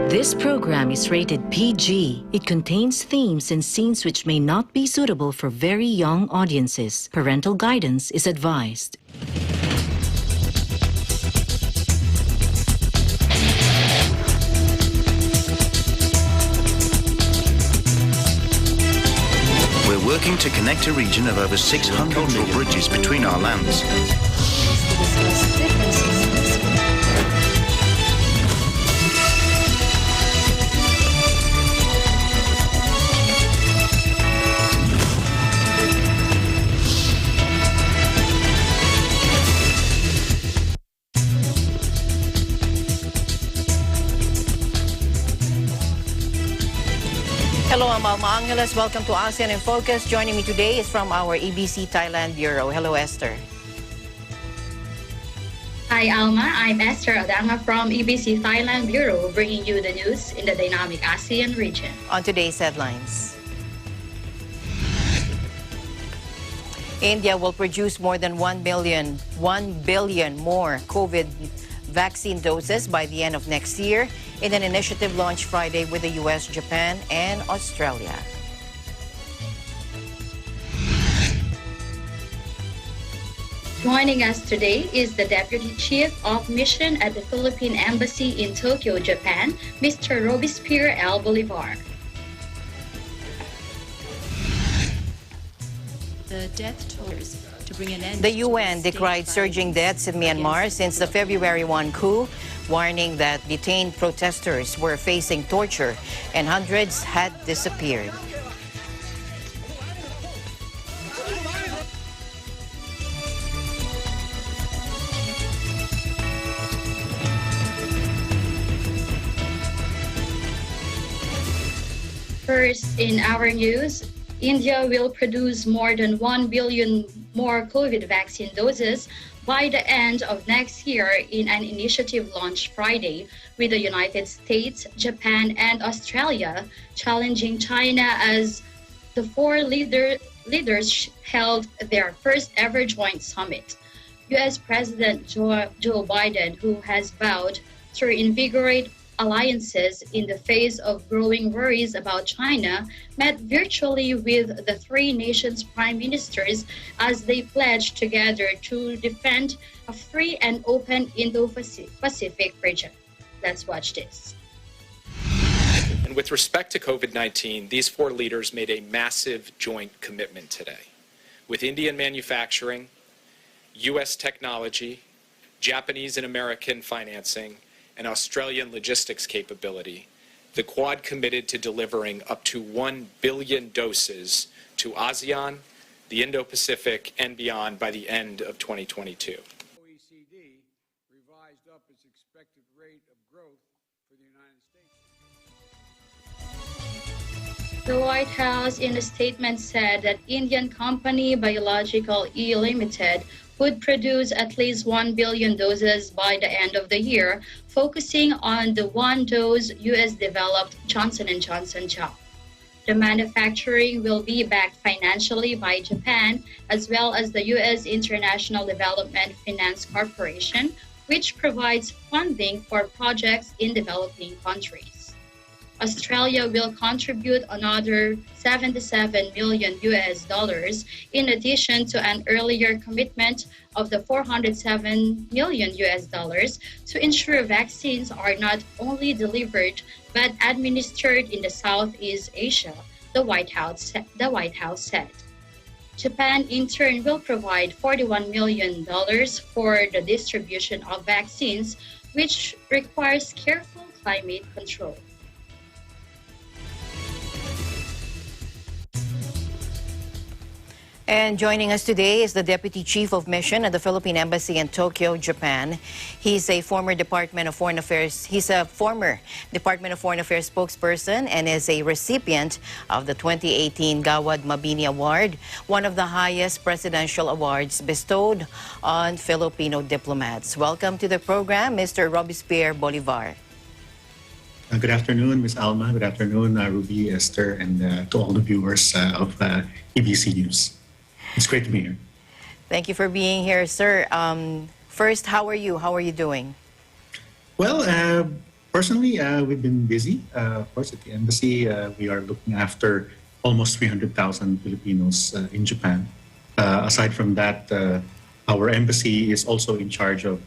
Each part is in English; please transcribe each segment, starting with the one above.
This program is rated PG. It contains themes and scenes which may not be suitable for very young audiences. Parental guidance is advised. We're working to connect a region of over 600 cultural bridges between our lands. Hello, I'm Alma Angeles. Welcome to ASEAN in Focus. Joining me today is from our EBC Thailand Bureau. Hello, Esther. Hi, Alma. I'm Esther Adanga from EBC Thailand Bureau, bringing you the news in the dynamic ASEAN region. On today's headlines, India will produce more than 1 billion more COVID vaccine doses by the end of next year in an initiative launched Friday with the U.S., Japan, and Australia. Joining us today is the Deputy Chief of Mission at the Philippine Embassy in Tokyo, Japan, Mr. Robespierre L. Bolivar. The death tolls to bring an end. The UN decried surging deaths in Myanmar since the February 1 coup, warning that detained protesters were facing torture and hundreds had disappeared. First, in our news, India will produce more than 1 billion more COVID vaccine doses by the end of next year in an initiative launched Friday with the United States, Japan, and Australia, challenging China as the four leaders held their first ever joint summit. U.S. President Joe Biden, who has vowed to reinvigorate alliances in the face of growing worries about China, met virtually with the three nations' prime ministers as they pledged together to defend a free and open Indo-Pacific region. Let's watch this. And with respect to COVID-19, these four leaders made a massive joint commitment today. With Indian manufacturing, U.S. technology, Japanese and American financing, and Australian logistics capability, the Quad committed to delivering up to 1 billion doses to ASEAN, the Indo-Pacific, and beyond by the end of 2022. OECD revised up its expected rate of growth for the United States. The White House, in a statement, said that Indian company Biological E Limited would produce at least 1 billion doses by the end of the year, focusing on the one-dose U.S.-developed Johnson & Johnson gel. The manufacturing will be backed financially by Japan, as well as the U.S. International Development Finance Corporation, which provides funding for projects in developing countries. Australia will contribute another $77 million in addition to an earlier commitment of the $407 million to ensure vaccines are not only delivered but administered in the Southeast Asia, the White House said. Japan, in turn, will provide $41 million for the distribution of vaccines, which requires careful climate control. And joining us today is the Deputy Chief of Mission at the Philippine Embassy in Tokyo, Japan. He's a former Department of Foreign Affairs spokesperson and is a recipient of the 2018 Gawad Mabini Award, one of the highest presidential awards bestowed on Filipino diplomats. Welcome to the program, Mr. Robespierre Bolivar. Good afternoon, Ms. Alma. Good afternoon, Ruby, Esther, and to all the viewers of EBC News. It's great to be here. Thank you for being here, sir. First, how are you? How are you doing? Well, Personally, we've been busy. Of course, at the embassy, we are looking after almost 300,000 Filipinos in Japan. Aside from that, our embassy is also in charge of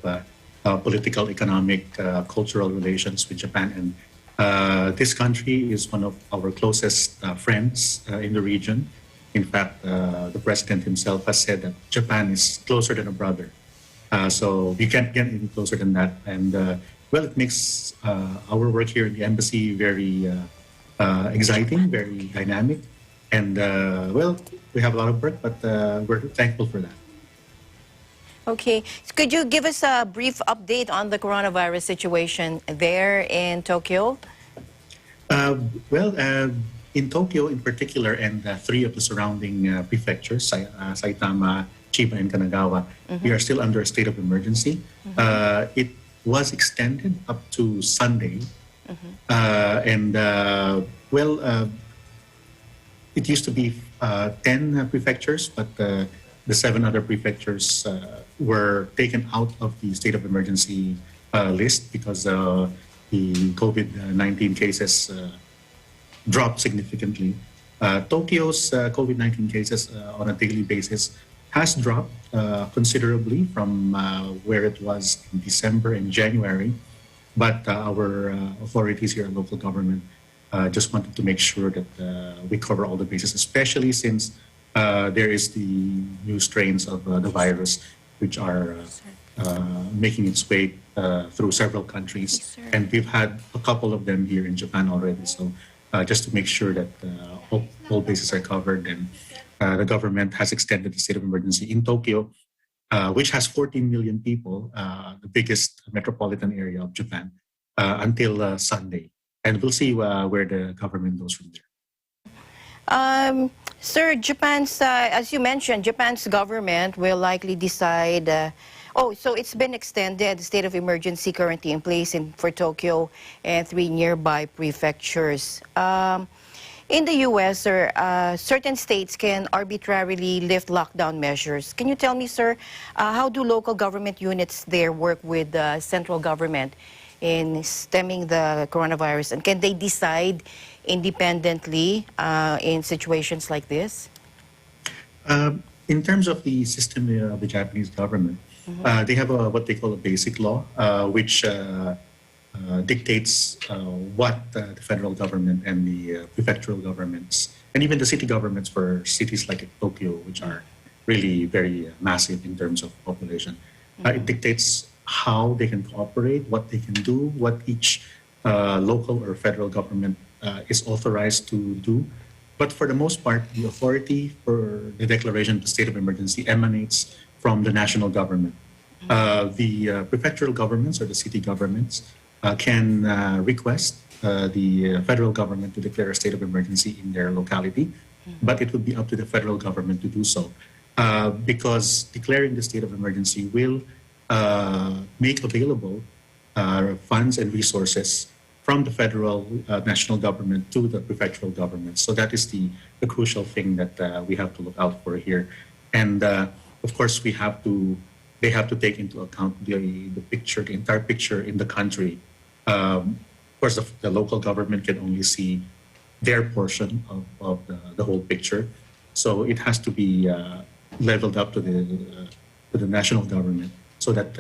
political, economic, cultural relations with Japan. And this country is one of our closest friends in the region. In fact, the president himself has said that Japan is closer than a brother. So you can't get any closer than that. And well, it makes our work here in the embassy very exciting, very dynamic. And well, we have a lot of work, but we're thankful for that. Okay. Could you give us a brief update on the coronavirus situation there in Tokyo? Well, in Tokyo in particular, and three of the surrounding prefectures, Saitama, Chiba, and Kanagawa, we are still under a state of emergency. It was extended up to Sunday. And, well, it used to be 10 prefectures, but the 7 other prefectures were taken out of the state of emergency list because the COVID-19 cases dropped significantly. Tokyo's COVID-19 cases on a daily basis has dropped considerably from where it was in December and January. But our authorities here, local government, just wanted to make sure that we cover all the bases, especially since there is the new strains of the virus, which are making its way through several countries. And we've had a couple of them here in Japan already. So just to make sure that all bases are covered, and the government has extended the state of emergency in Tokyo, which has 14 million people, the biggest metropolitan area of Japan, until Sunday. And we'll see where the government goes from there. Sir, Japan's, as you mentioned, Japan's government will likely decide. So it's been extended, the state of emergency currently in place for Tokyo and 3 nearby prefectures. In the U.S., sir, certain states can arbitrarily lift lockdown measures. Can you tell me, sir, how do local government units there work with the central government in stemming the coronavirus? And can they decide independently in situations like this? In terms of the system of the Japanese government, they have what they call a basic law, which dictates what the federal government and the prefectural governments, and even the city governments for cities like Tokyo, which are really very massive in terms of population. It dictates how they can cooperate, what they can do, what each local or federal government is authorized to do. But for the most part, the authority for the declaration of the state of emergency emanates from the national government. The prefectural governments or the city governments can request the federal government to declare a state of emergency in their locality, but it would be up to the federal government to do so, because declaring the state of emergency will make available funds and resources from the federal national government to the prefectural government. So that is the crucial thing that we have to look out for here. And of course, they have to take into account the picture, the entire picture in the country. Of course, the local government can only see their portion of the whole picture. So it has to be leveled up to the national government so that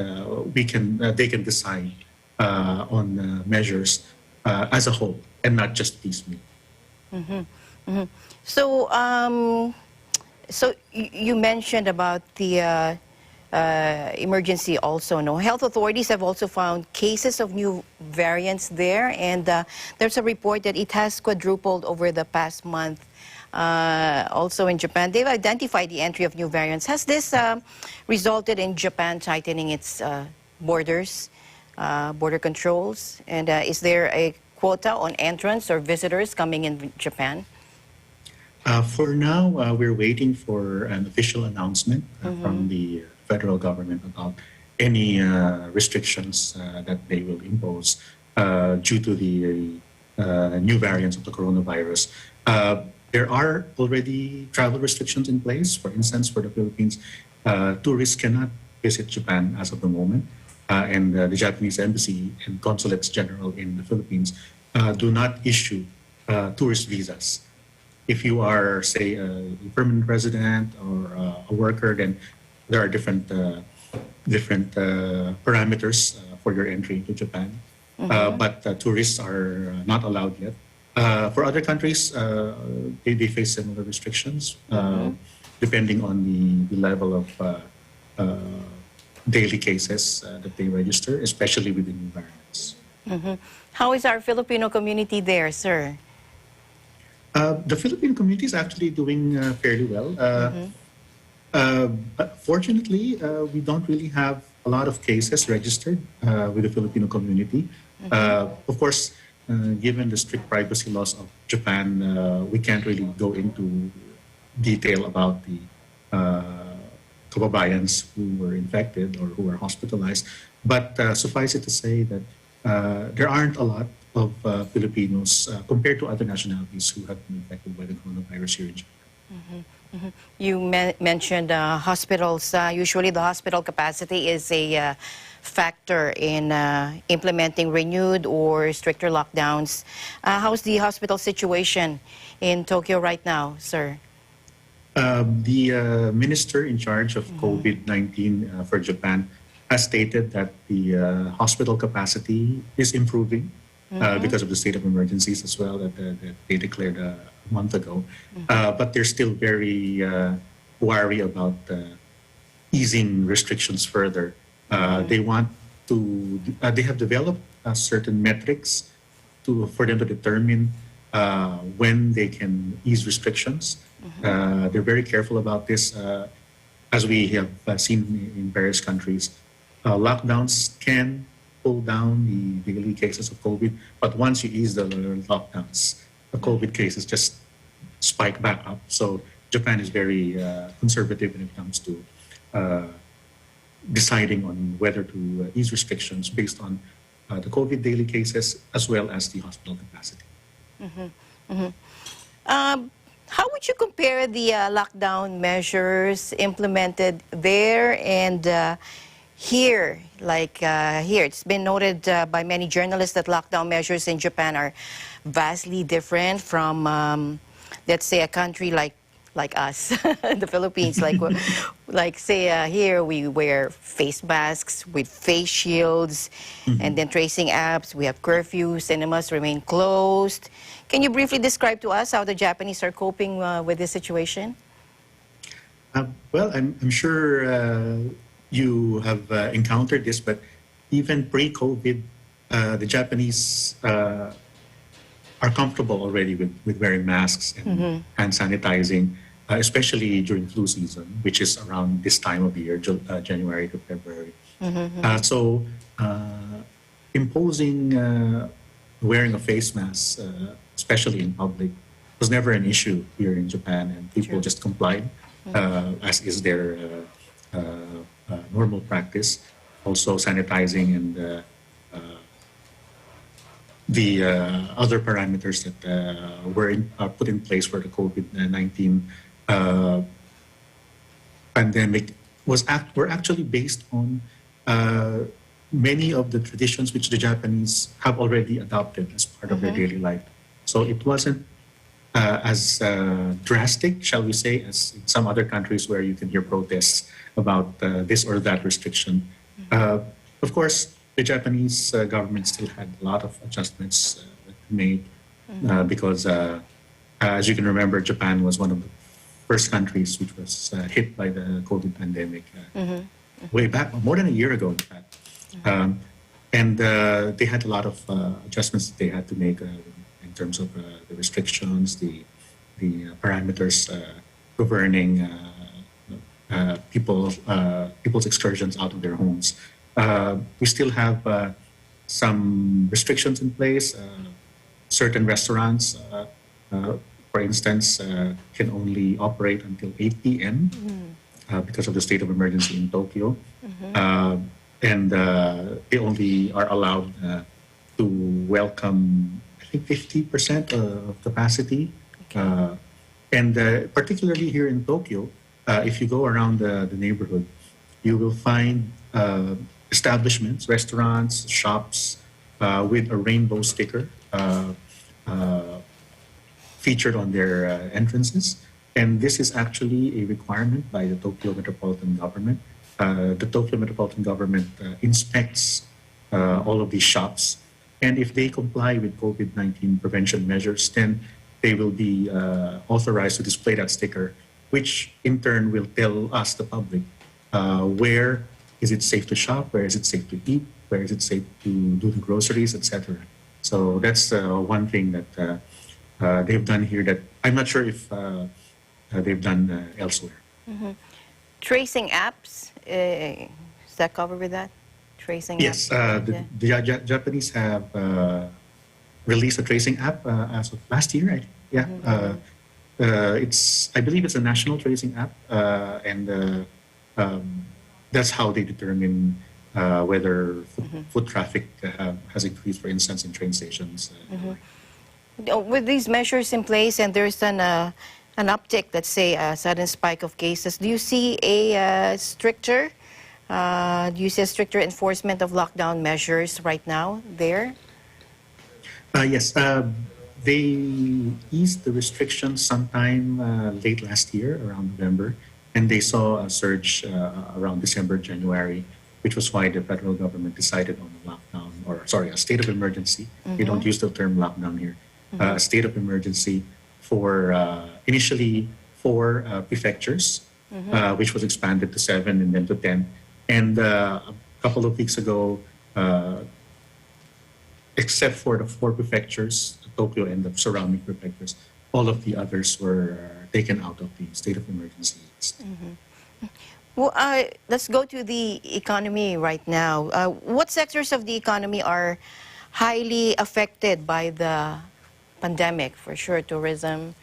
they can decide on measures as a whole and not just piecemeal. So, so you mentioned about the emergency also. No, health authorities have also found cases of new variants there, and there's a report that it has quadrupled over the past month. Also in Japan, they've identified the entry of new variants. Has this resulted in Japan tightening its borders, border controls? And is there a quota on entrants or visitors coming in Japan? For now, we're waiting for an official announcement from the federal government about any restrictions that they will impose due to the new variants of the coronavirus. There are already travel restrictions in place. For instance, for the Philippines, tourists cannot visit Japan as of the moment. and the Japanese Embassy and Consulates General in the Philippines do not issue tourist visas. If you are, say, a permanent resident or a worker, then there are different parameters for your entry into Japan. But tourists are not allowed yet. For other countries, they face similar restrictions, depending on the level of daily cases that they register, especially within environments. How is our Filipino community there, sir? The Philippine community is actually doing fairly well. But fortunately, we don't really have a lot of cases registered with the Filipino community. Of course, given the strict privacy laws of Japan, we can't really go into detail about the kababayans who were infected or who were hospitalized. But suffice it to say that there aren't a lot of Filipinos compared to other nationalities who have been infected by the coronavirus here in Japan. You mentioned hospitals. Usually the hospital capacity is a factor in implementing renewed or stricter lockdowns. How's the hospital situation in Tokyo right now, sir? The minister in charge of COVID-19 for Japan has stated that the hospital capacity is improving because of the state of emergencies as well that they declared a month ago. But they're still very wary about easing restrictions further. They want to. They have developed certain metrics for them to determine when they can ease restrictions. They're very careful about this, as we have seen in various countries. Lockdowns can pull down the daily cases of COVID, but once you ease the lockdowns, the COVID cases just spike back up. So Japan is very conservative when it comes to deciding on whether to ease restrictions based on the COVID daily cases as well as the hospital capacity. How would you compare the lockdown measures implemented there and here? Like here, it's been noted by many journalists that lockdown measures in Japan are vastly different from, let's say, a country like us, the Philippines. Like say here we wear face masks with face shields, and then tracing apps. We have curfews. Cinemas remain closed. Can you briefly describe to us how the Japanese are coping with this situation? Well, I'm sure you have encountered this, but even pre-COVID, the Japanese are comfortable already with wearing masks and hand sanitizing, especially during flu season, which is around this time of the year, January to February. So imposing wearing a face mask, especially in public, was never an issue here in Japan, and people just complied, as is their normal practice. Also sanitizing and the other parameters that were put in place for the COVID-19 pandemic were actually based on many of the traditions which the Japanese have already adopted as part of their daily life. So it wasn't as drastic, shall we say, as in some other countries where you can hear protests about this or that restriction. Of course, the Japanese government still had a lot of adjustments made because, as you can remember, Japan was one of the first countries which was hit by the COVID pandemic way back, more than a year ago, in fact. And they had a lot of adjustments that they had to make in terms of the restrictions, the parameters governing people's excursions out of their homes. We still have some restrictions in place. Certain restaurants, for instance, can only operate until 8 p.m. Because of the state of emergency in Tokyo. And they only are allowed to welcome, I think, 50% of capacity. And particularly here in Tokyo, if you go around the neighborhood, you will find establishments, restaurants, shops with a rainbow sticker featured on their entrances. And this is actually a requirement by the Tokyo Metropolitan Government. The Tokyo Metropolitan Government inspects all of these shops. And if they comply with COVID-19 prevention measures, then they will be authorized to display that sticker, which in turn will tell us, the public, where is it safe to shop, where is it safe to eat, where is it safe to do the groceries, etc. So that's one thing that they've done here that I'm not sure if they've done elsewhere. Mm-hmm. Tracing apps, is that covered with that? Tracing yes, apps? the Japanese have released a tracing app as of last year, right? Yeah. I believe it's a national tracing app, and that's how they determine whether foot traffic has increased, for instance, in train stations. With these measures in place, and there's an uptick, let's say a sudden spike of cases, do you see a stricter enforcement of lockdown measures right now there? Yes, they eased the restrictions sometime late last year, around November, and they saw a surge around December, January, which was why the federal government decided on a lockdown, a state of emergency. They don't use the term lockdown here. A state of emergency for initially 4 prefectures, which was expanded to 7 and then to 10. And a couple of weeks ago, except for the 4 prefectures, Tokyo and the surrounding prefectures, all of the others were taken out of the state of emergency list. Well, let's go to the economy right now. What sectors of the economy are highly affected by the pandemic? For sure, tourism.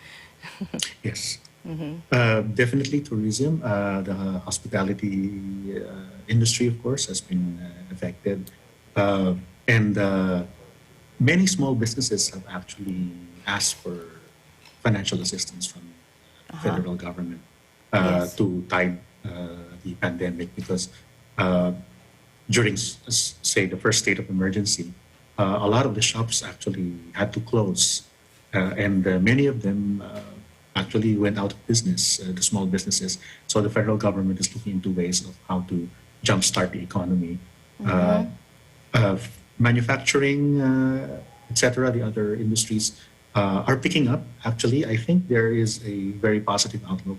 Yes, definitely tourism. The hospitality industry, of course, has been affected. And many small businesses have actually asked for financial assistance from the federal government to tide the pandemic, because during, say, the first state of emergency, a lot of the shops actually had to close, and many of them actually went out of business, the small businesses. So the federal government is looking into ways of how to jumpstart the economy. Manufacturing, etc., the other industries are picking up. Actually, I think there is a very positive outlook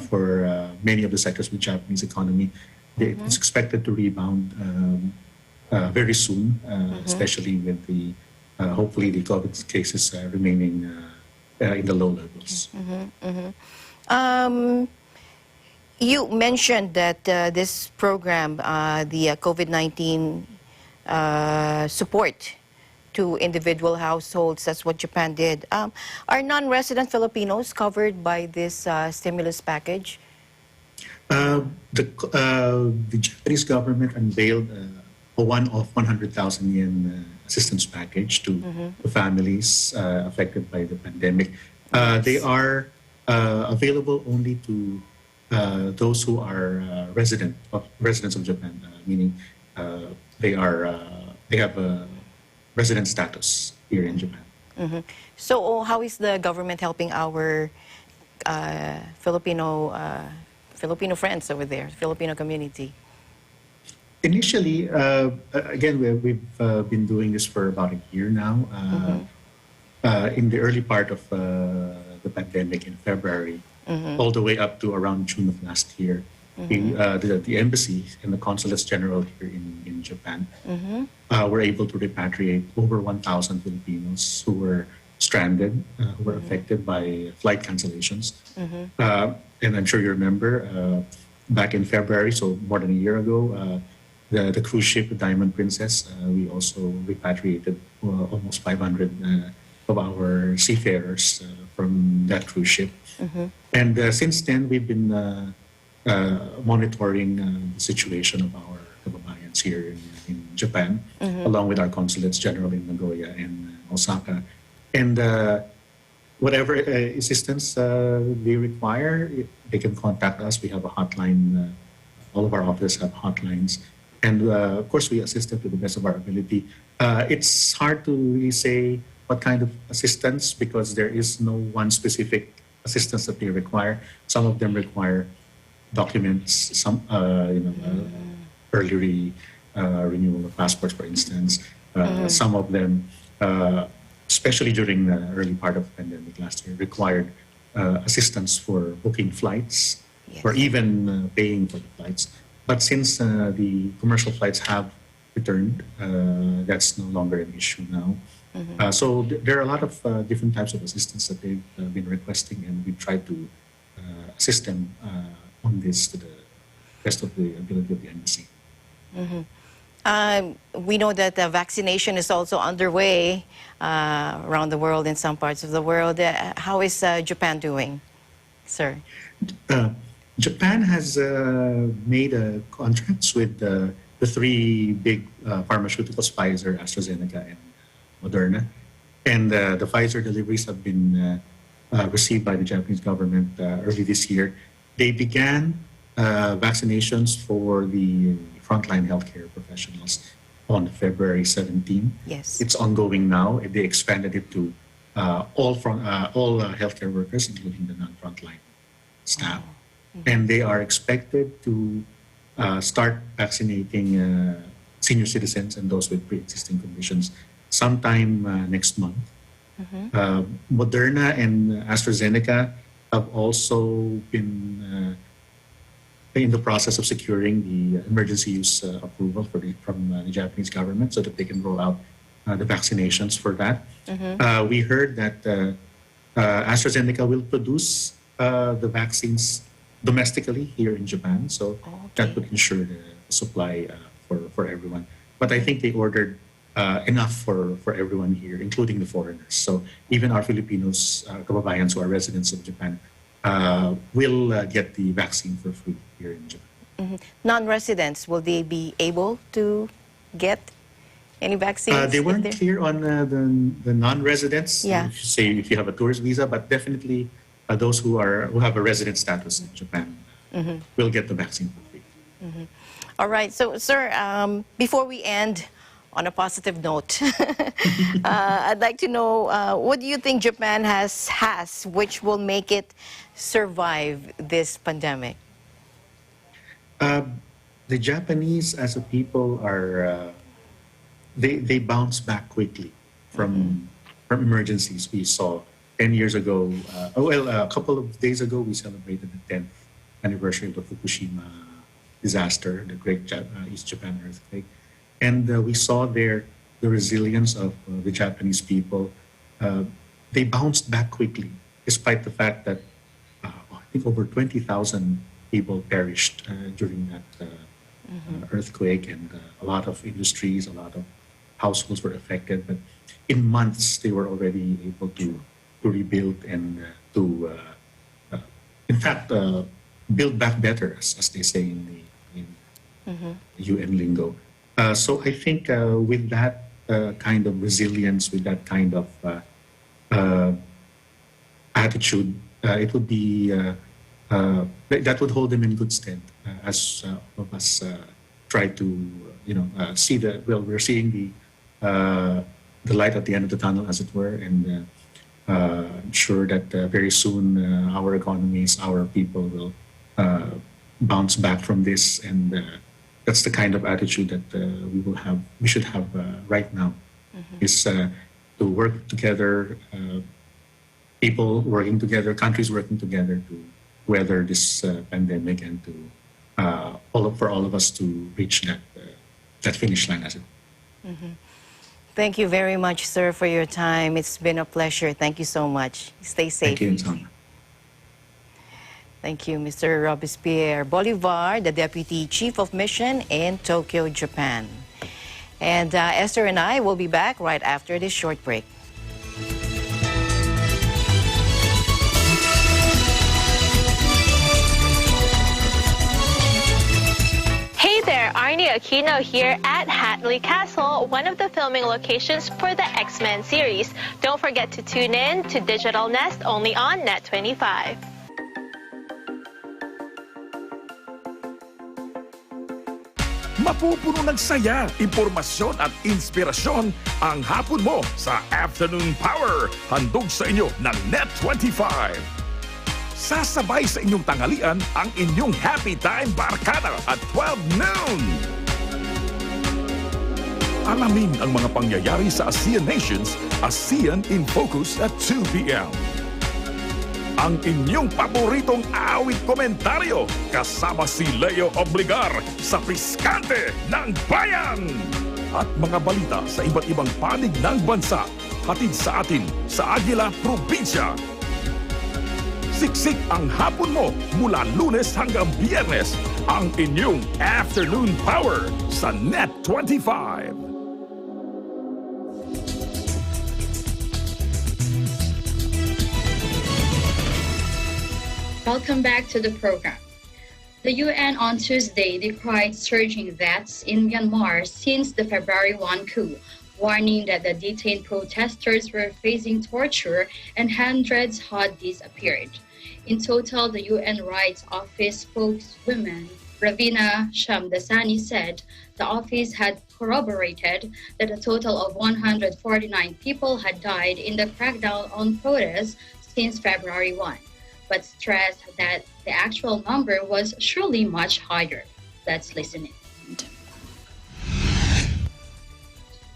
for many of the sectors with Japanese economy. It's expected to rebound very soon, especially with the hopefully the COVID cases remaining in the low levels. You mentioned that this program, the COVID-19 support to individual households, that's what Japan did. Are non-resident Filipinos covered by this stimulus package? The Japanese government unveiled a one-off 100,000 yen assistance package to the families affected by the pandemic. They are available only to those who are residents of Japan, meaning they have a resident status here in Japan. So how is the government helping our Filipino friends over there, Filipino community? Initially, again, we've been doing this for about a year now. In the early part of the pandemic in February, all the way up to around June of last year, the embassy and the consulates general here in Japan were able to repatriate over 1,000 Filipinos who were stranded, who were affected by flight cancellations. And I'm sure you remember, back in February, so more than a year ago, the cruise ship, the Diamond Princess, we also repatriated almost 500 of our seafarers from that cruise ship. And since then, we've been monitoring the situation of our kababayans here in Japan, along with our consulates general in Nagoya and Osaka. And whatever assistance they require, they can contact us. We have a hotline. All of our offices have hotlines. And of course, we assist them to the best of our ability. It's hard to really say what kind of assistance because there is no one specific assistance that they require. Some of them require documents, some early renewal of passports, for instance. Some of them, especially during the early part of the pandemic last year, required assistance for booking flights or even paying for the flights. But since the commercial flights have returned, that's no longer an issue now. So there are a lot of different types of assistance that they've been requesting, and we try to assist them on this to the best of the ability of the embassy. We know that the vaccination is also underway around the world, in some parts of the world. How is Japan doing, sir? Japan has made contracts with the three big pharmaceuticals, Pfizer, AstraZeneca, and Moderna. And the Pfizer deliveries have been received by the Japanese government early this year. They began vaccinations for the frontline healthcare professionals on February 17. Yes. It's ongoing now. They expanded it to all healthcare workers, including the non-frontline staff. And they are expected to start vaccinating senior citizens and those with pre-existing conditions sometime next month. Moderna and AstraZeneca have also been in the process of securing the emergency use approval from the Japanese government so that they can roll out the vaccinations for that. We heard that AstraZeneca will produce the vaccines domestically here in Japan, so that would ensure the supply for everyone. But I think they ordered enough for everyone here, including the foreigners. So even our Filipinos, kababayans who are residents of Japan, will get the vaccine for free here in Japan. Non-residents, will they be able to get any vaccines? They weren't clear on the non-residents. Yeah. If you have a tourist visa, but definitely those who have a resident status in Japan will get the vaccine for free. All right. So, sir, before we end on a positive note, I'd like to know what do you think Japan has which will make it survive this pandemic? The Japanese as a people are they bounce back quickly from emergencies. We saw 10 years ago, a couple of days ago, we celebrated the 10th anniversary of the Fukushima disaster, the Great East Japan earthquake. And we saw there the resilience of the Japanese people. They bounced back quickly, despite the fact that I think over 20,000 people perished during that earthquake, and a lot of industries, a lot of households were affected. But in months, they were already able to rebuild and in fact, build back better, as they say in the UN lingo. So I think with that kind of resilience, with that kind of attitude, it would be that would hold them in good stead as all of us try to see we're seeing the light at the end of the tunnel, as it were, and I'm sure that very soon our economies, our people will bounce back from this, and that's the kind of attitude that we should have right now, is to work together, people working together, countries working together to weather this pandemic, and to for all of us to reach that finish line, as it. Thank you very much, sir, for your time. It's been a pleasure. Thank you so much. Stay safe. Thank you, Insana. Thank you, Mr. Robespierre Bolivar, the Deputy Chief of Mission in Tokyo, Japan. And Esther and I will be back right after this short break. Hey there, Arnie Aquino here at Hatley Castle, one of the filming locations for the X-Men series. Don't forget to tune in to Digital Nest only on Net25. Mapupuno ng saya, impormasyon at inspirasyon ang hapon mo sa Afternoon Power. Handog sa inyo ng Net25. Sasabay sa inyong tanghalian ang inyong Happy Time Barkada at 12 noon. Alamin ang mga pangyayari sa Asean nations, Asean in Focus at 2 p.m. Ang inyong paboritong awit komentaryo kasama si Leo Obligar sa Piskante ng Bayan. At mga balita sa iba't ibang panig ng bansa, hatid sa atin sa Aguila Probinsya. Siksik ang hapon mo mula Lunes hanggang Biyernes, ang inyong Afternoon Power sa Net25. Welcome back to the program. The UN on Tuesday decried surging deaths in Myanmar since the February 1 coup, warning that the detained protesters were facing torture and hundreds had disappeared. In total, the UN Rights Office spokeswoman Ravina Shamdasani said the office had corroborated that a total of 149 people had died in the crackdown on protests since February 1. But stressed that the actual number was surely much higher. Let's listen in.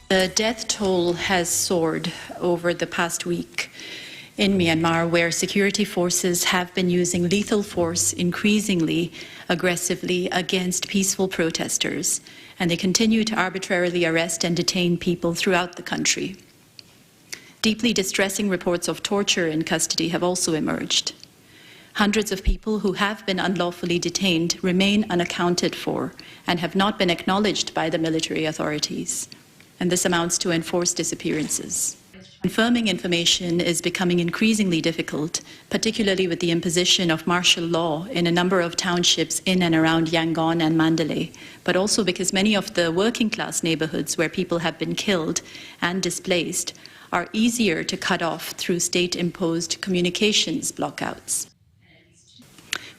The death toll has soared over the past week in Myanmar, where security forces have been using lethal force increasingly aggressively against peaceful protesters, and they continue to arbitrarily arrest and detain people throughout the country. Deeply distressing reports of torture in custody have also emerged. Hundreds of people who have been unlawfully detained remain unaccounted for and have not been acknowledged by the military authorities. And this amounts to enforced disappearances. Confirming information is becoming increasingly difficult, particularly with the imposition of martial law in a number of townships in and around Yangon and Mandalay, but also because many of the working-class neighborhoods where people have been killed and displaced are easier to cut off through state-imposed communications blockouts.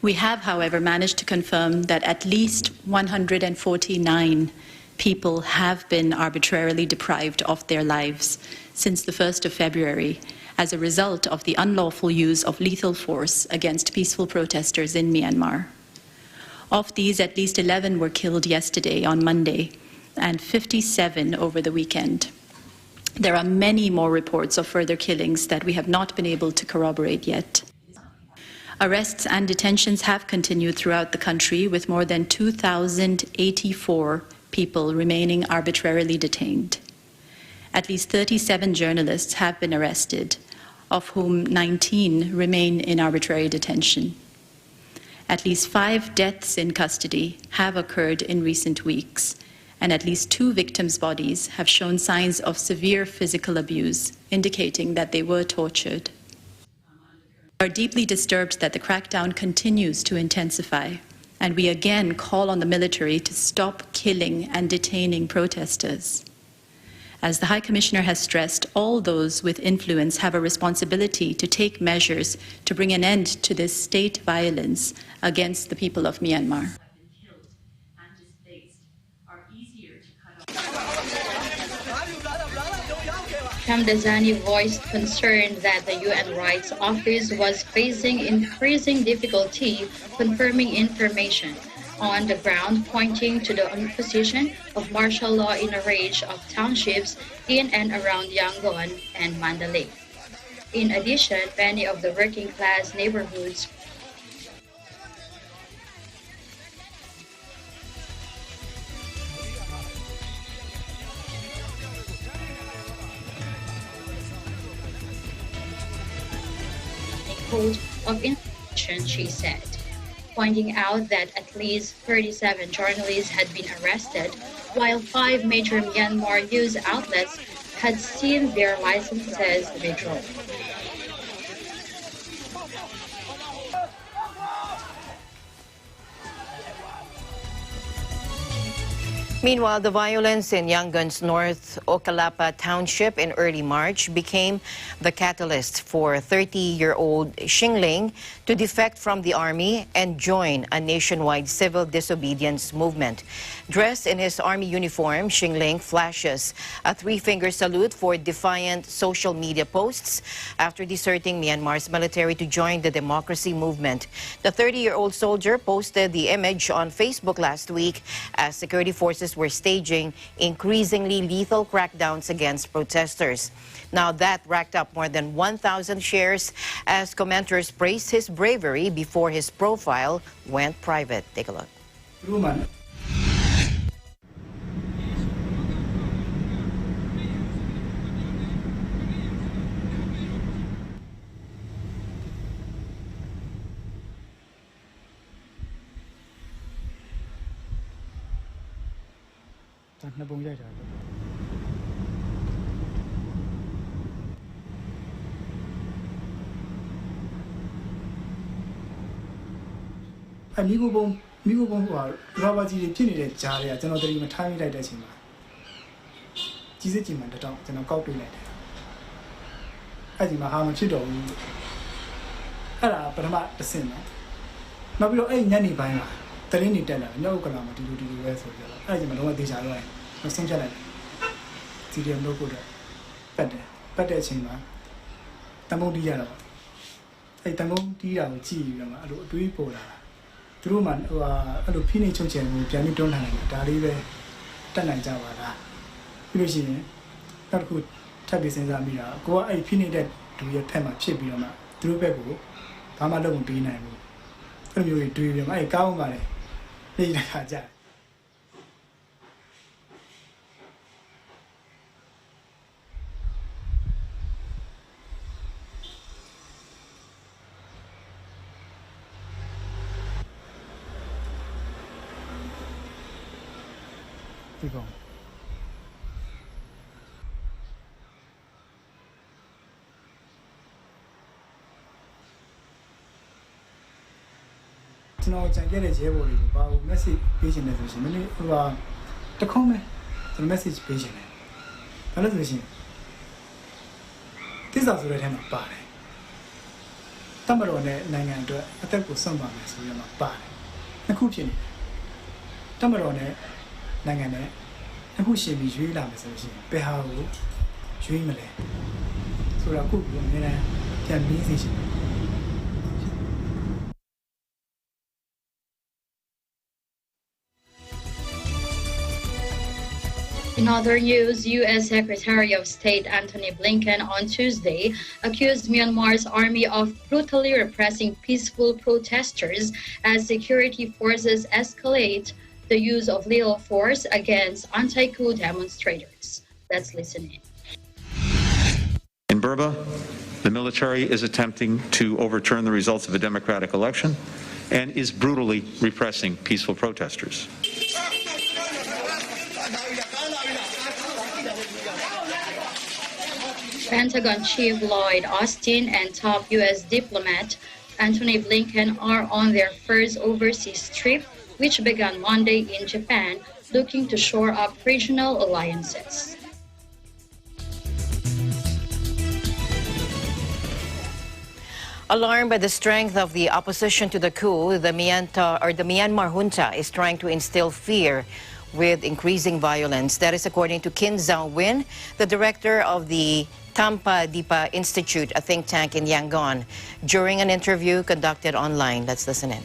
We have, however, managed to confirm that at least 149 people have been arbitrarily deprived of their lives since the 1st of February as a result of the unlawful use of lethal force against peaceful protesters in Myanmar. Of these, at least 11 were killed yesterday on Monday and 57 over the weekend. There are many more reports of further killings that we have not been able to corroborate yet. Arrests and detentions have continued throughout the country, with more than 2,084 people remaining arbitrarily detained. At least 37 journalists have been arrested, of whom 19 remain in arbitrary detention. At least 5 deaths in custody have occurred in recent weeks, and at least 2 victims' bodies have shown signs of severe physical abuse, indicating that they were tortured. We are deeply disturbed that the crackdown continues to intensify, and we again call on the military to stop killing and detaining protesters. As the High Commissioner has stressed, all those with influence have a responsibility to take measures to bring an end to this state violence against the people of Myanmar. Shamdasani voiced concern that the UN Rights Office was facing increasing difficulty confirming information on the ground, pointing to the imposition of martial law in a range of townships in and around Yangon and Mandalay. In addition, many of the working-class neighborhoods of information, she said, pointing out that at least 37 journalists had been arrested, while 5 major Myanmar news outlets had seen their licenses withdrawn. Meanwhile, the violence in Yangon's North Ocalapa Township in early March became the catalyst for 30-year-old Xingling to defect from the army and join a nationwide civil disobedience movement. Dressed in his army uniform, Xingling flashes a three-finger salute for defiant social media posts after deserting Myanmar's military to join the democracy movement. The 30-year-old soldier posted the image on Facebook last week as security forces were staging increasingly lethal crackdowns against protesters. Now that racked up more than 1,000 shares as commenters praised his bravery before his profile went private. Take a look. message page in the comment the message page in it. This is also the time of party. Tamarone Nangan to attack with some so you're not party. The cooking Tamarone Nangane, and who she be Juila message, Behau, Juimale. So I cook can be easy. In other news, U.S. Secretary of State Antony Blinken on Tuesday accused Myanmar's army of brutally repressing peaceful protesters as security forces escalate the use of lethal force against anti-coup demonstrators. Let's listen in. In Burma, the military is attempting to overturn the results of a democratic election and is brutally repressing peaceful protesters. Pentagon Chief Lloyd Austin and top U.S. diplomat Antony Blinken are on their first overseas trip, which began Monday in Japan, looking to shore up regional alliances. Alarmed by the strength of the opposition to the coup, the Myanmar junta is trying to instill fear with increasing violence. That is according to Kin Zhao-win, the director of the Tampa Dipa Institute, a think tank in Yangon, during an interview conducted online. Let's listen in.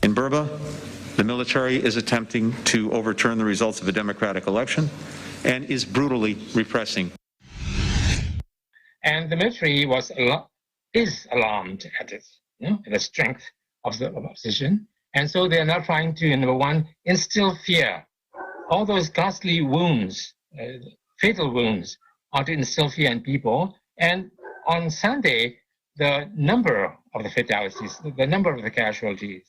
In Burma, the military is attempting to overturn the results of a democratic election and is brutally repressing. And the military is alarmed at it, at the strength of the opposition. And so they are now trying to, number one, instill fear. All those ghastly wounds, fatal wounds, are to instill fear in people. And on Sunday, the number of the fatalities, the number of the casualties,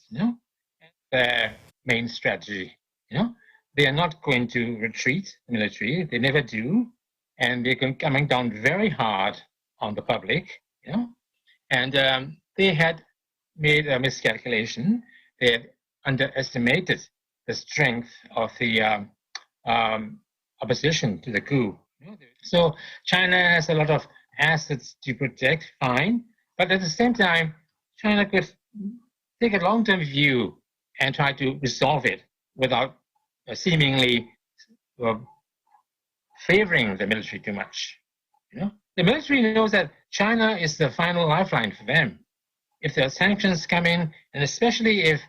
their main strategy. They are not going to retreat, the military. They never do. And they're coming down very hard on the public, And they had made a miscalculation. They had underestimated the strength of the opposition to the coup. So China has a lot of assets to protect, fine, but at the same time, China could take a long-term view and try to resolve it without seemingly favoring the military too much. The military knows that China is the final lifeline for them. If there are sanctions come in, and especially if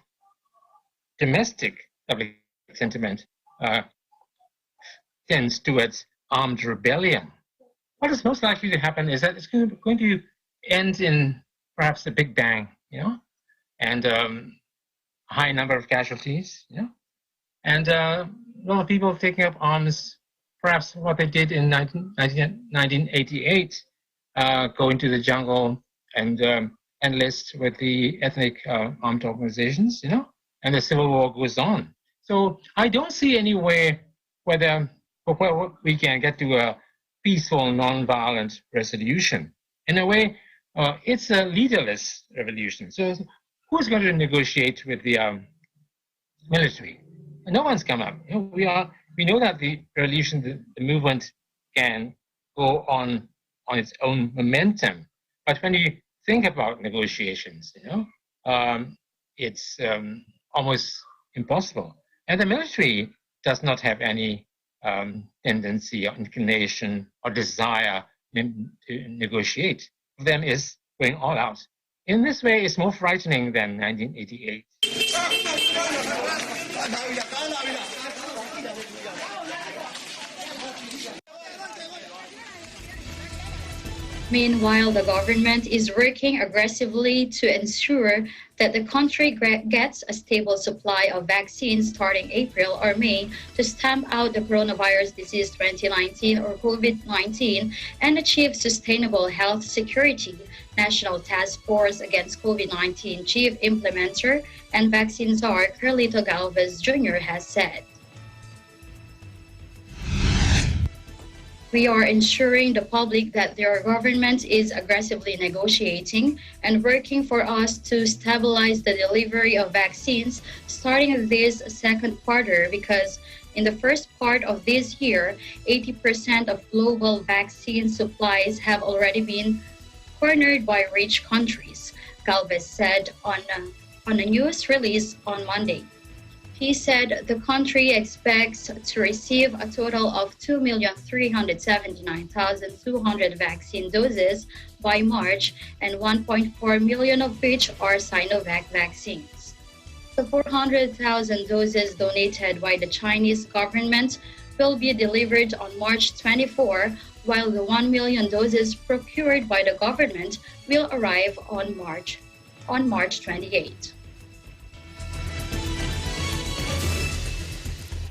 domestic public sentiment tends towards armed rebellion, what is most likely to happen is that it's going to end in perhaps a big bang, and a high number of casualties, and a lot of people taking up arms, perhaps what they did in 1988, go into the jungle and enlist with the ethnic armed organizations, and the civil war goes on. So I don't see any way where we can get to a peaceful, non-violent resolution. In a way, it's a leaderless revolution. So who's going to negotiate with the military? No one's come up. We know that the revolution, the movement can go on its own momentum. But when you think about negotiations, it's almost impossible. And the military does not have any tendency or inclination or desire to negotiate. Them is going all out. In this way, it's more frightening than 1988. Meanwhile, the government is working aggressively to ensure that the country gets a stable supply of vaccines starting April or May to stamp out the coronavirus disease 2019 or COVID-19 and achieve sustainable health security. National Task Force Against COVID-19 Chief Implementer and Vaccine Czar Carlito Galvez Jr. has said, "We are ensuring the public that their government is aggressively negotiating and working for us to stabilize the delivery of vaccines starting this second quarter because in the first part of this year, 80% of global vaccine supplies have already been cornered by rich countries," Galvez said on a news release on Monday. He said the country expects to receive a total of 2,379,200 vaccine doses by March, and 1.4 million of which are Sinovac vaccines. The 400,000 doses donated by the Chinese government will be delivered on March 24, while the 1 million doses procured by the government will arrive on March 28.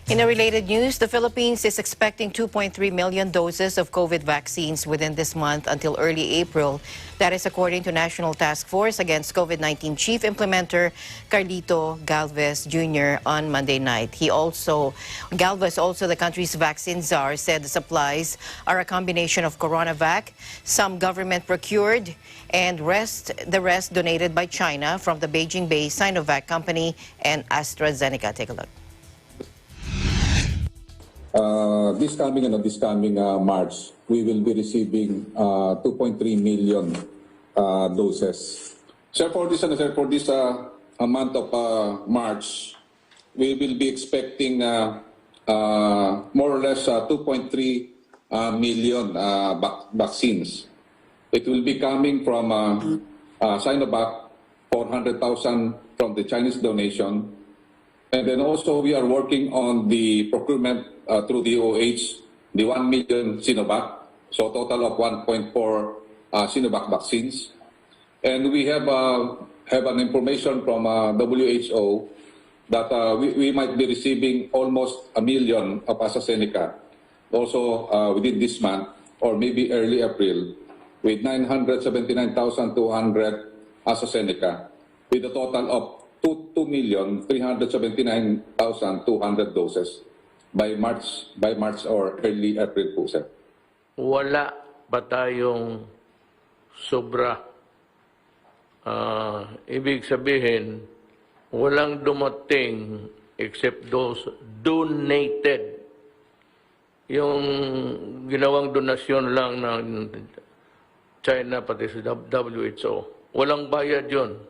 In a related news, the Philippines is expecting 2.3 million doses of COVID vaccines within this month until early April. That is according to National Task Force Against COVID-19 Chief Implementer Carlito Galvez Jr. on Monday night. Galvez, also the country's vaccine czar, said the supplies are a combination of CoronaVac, some government procured, and the rest donated by China from the Beijing-based Sinovac company and AstraZeneca. Take a look. This coming March, we will be receiving 2.3 million doses. So for this month of March, we will be expecting more or less 2.3 million vaccines. It will be coming from Sinovac, 400,000 from the Chinese donation. And then also we are working on the procurement through the OH, the 1 million Sinovac, so a total of 1.4 Sinovac vaccines. And we have an information from WHO that we might be receiving almost 1 million of AstraZeneca also within this month or maybe early April with 979,200 AstraZeneca with a total of 2,379,200 doses by March or early April po, sir. Wala ba tayong sobra? Ibig sabihin, walang dumating except those donated. Yung ginawang donasyon lang ng China pati sa WHO. Walang bayad yun.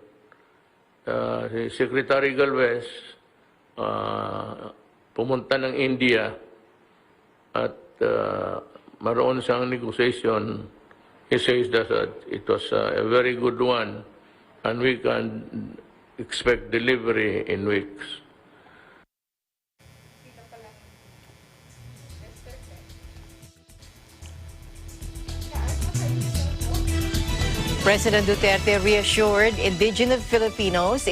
Si Secretary Galvez pumunta ng India at maroon siyang negotiation. He says that it was a very good one and we can expect delivery in weeks. President Duterte reassured indigent Filipinos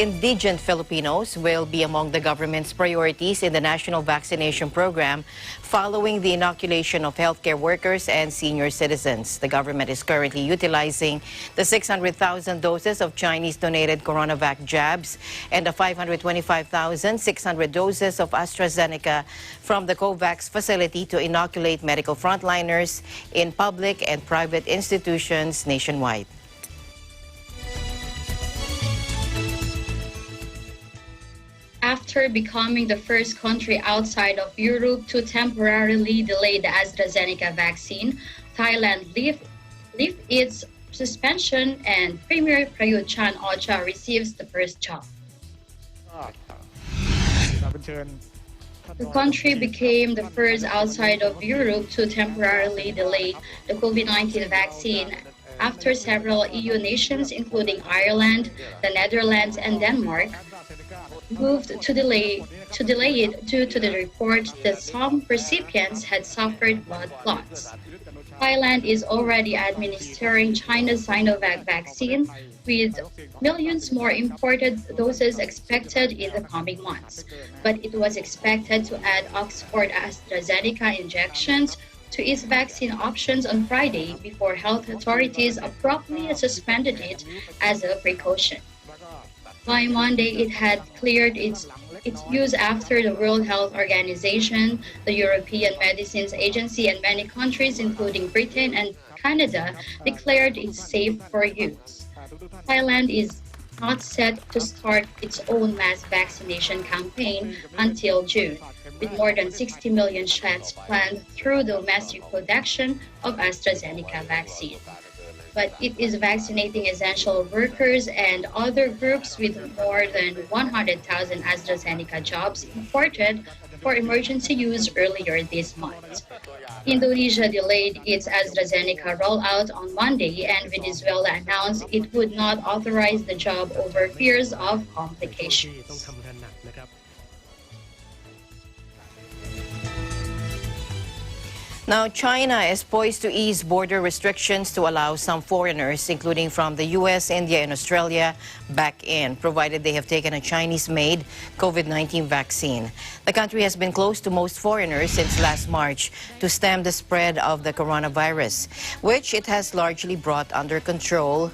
will be among the government's priorities in the national vaccination program following the inoculation of healthcare workers and senior citizens. The government is currently utilizing the 600,000 doses of Chinese-donated CoronaVac jabs and the 525,600 doses of AstraZeneca from the COVAX facility to inoculate medical frontliners in public and private institutions nationwide. After becoming the first country outside of Europe to temporarily delay the AstraZeneca vaccine, Thailand lifted its suspension and Premier Prayut Chan-o-cha receives the first job. The country became the first outside of Europe to temporarily delay the COVID-19 vaccine after several EU nations, including Ireland, the Netherlands, and Denmark, moved to delay it due to the report that some recipients had suffered blood clots. Thailand is already administering China's Sinovac vaccine, with millions more imported doses expected in the coming months. But it was expected to add Oxford AstraZeneca injections to its vaccine options on Friday before health authorities abruptly suspended it as a precaution. By Monday, it had cleared its use after the World Health Organization, the European Medicines Agency, and many countries, including Britain and Canada, declared it safe for use. Thailand is not set to start its own mass vaccination campaign until June, with more than 60 million shots planned through domestic production of AstraZeneca vaccine. But it is vaccinating essential workers and other groups with more than 100,000 AstraZeneca jobs imported for emergency use earlier this month. Indonesia delayed its AstraZeneca rollout on Monday, and Venezuela announced it would not authorize the job over fears of complications. Now, China is poised to ease border restrictions to allow some foreigners, including from the U.S., India, and Australia, back in, provided they have taken a Chinese-made COVID-19 vaccine. The country has been closed to most foreigners since last March to stem the spread of the coronavirus, which it has largely brought under control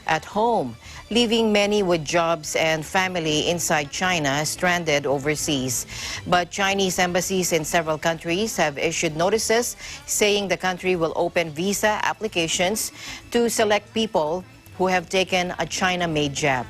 at home, leaving many with jobs and family inside China stranded overseas. But Chinese embassies in several countries have issued notices saying the country will open visa applications to select people who have taken a China-made jab.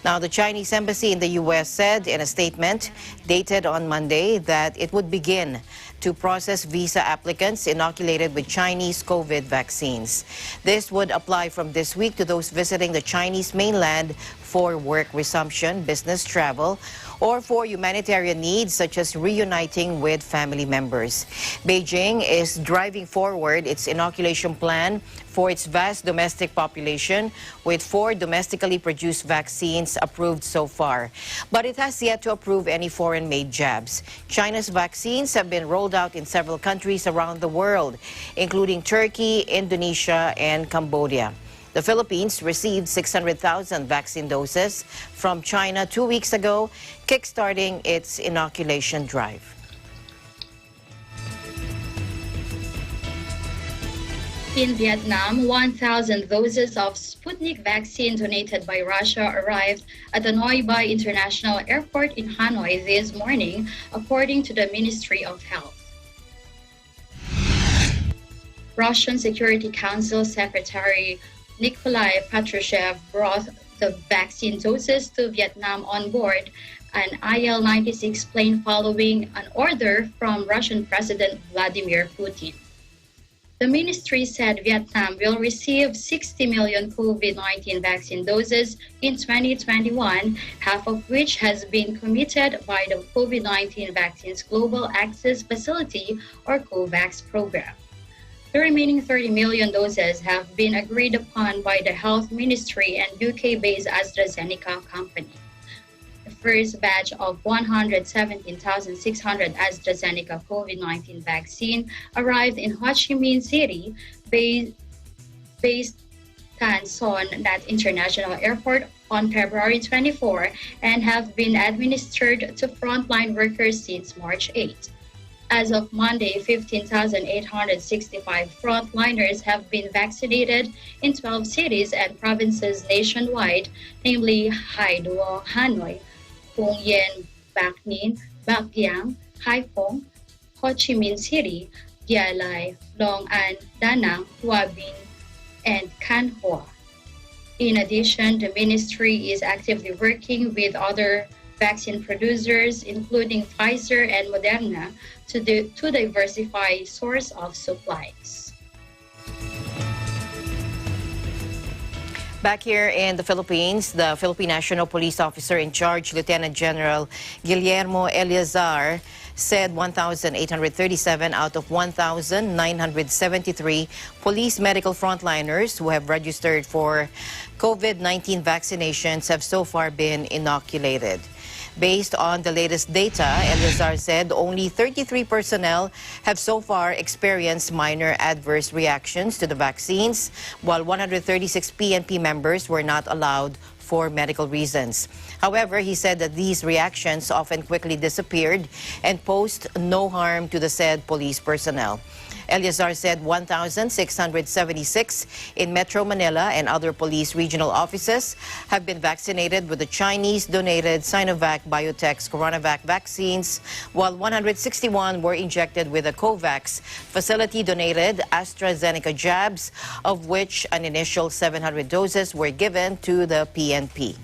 Now, the Chinese embassy in the U.S. said in a statement dated on Monday that it would begin to process visa applicants inoculated with Chinese COVID vaccines. This would apply from this week to those visiting the Chinese mainland for work resumption, business travel, or for humanitarian needs such as reuniting with family members. Beijing is driving forward its inoculation plan for its vast domestic population, with 4 domestically produced vaccines approved so far. But it has yet to approve any foreign-made jabs. China's vaccines have been rolled out in several countries around the world, including Turkey, Indonesia, and Cambodia. The Philippines received 600,000 vaccine doses from China 2 weeks ago, kickstarting its inoculation drive. In Vietnam, 1,000 doses of Sputnik vaccine donated by Russia arrived at the Noi Bai International Airport in Hanoi this morning, according to the Ministry of Health. Russian Security Council Secretary Nikolai Patrushev brought the vaccine doses to Vietnam on board an IL-96 plane following an order from Russian President Vladimir Putin. The ministry said Vietnam will receive 60 million COVID-19 vaccine doses in 2021, half of which has been committed by the COVID-19 Vaccines Global Access Facility or COVAX program. The remaining 30 million doses have been agreed upon by the Health Ministry and UK-based AstraZeneca company. The first batch of 117,600 AstraZeneca COVID-19 vaccine arrived in Ho Chi Minh City based Tan Son Nhat International Airport on February 24 and have been administered to frontline workers since March 8. As of Monday, 15,865 frontliners have been vaccinated in 12 cities and provinces nationwide, namely Hai Duong, Hanoi, Phung Yen, Bac Ninh, Bac Giang, Hai Phong, Ho Chi Minh City, Gia Lai, Long An, Da Nang, Hoa Binh, and Can Hoa. In addition, the ministry is actively working with other vaccine producers, including Pfizer and Moderna, to diversify source of supplies. Back here in the Philippines, the Philippine National Police Officer in Charge, Lieutenant General Guillermo Eleazar, said 1,837 out of 1,973 police medical frontliners who have registered for COVID-19 vaccinations have so far been inoculated. Based on the latest data, Eleazar said only 33 personnel have so far experienced minor adverse reactions to the vaccines, while 136 PNP members were not allowed for medical reasons. However, he said that these reactions often quickly disappeared and posed no harm to the said police personnel. Eleazar said 1,676 in Metro Manila and other police regional offices have been vaccinated with the Chinese-donated Sinovac Biotech's CoronaVac vaccines, while 161 were injected with the COVAX facility-donated AstraZeneca jabs, of which an initial 700 doses were given to the PNP.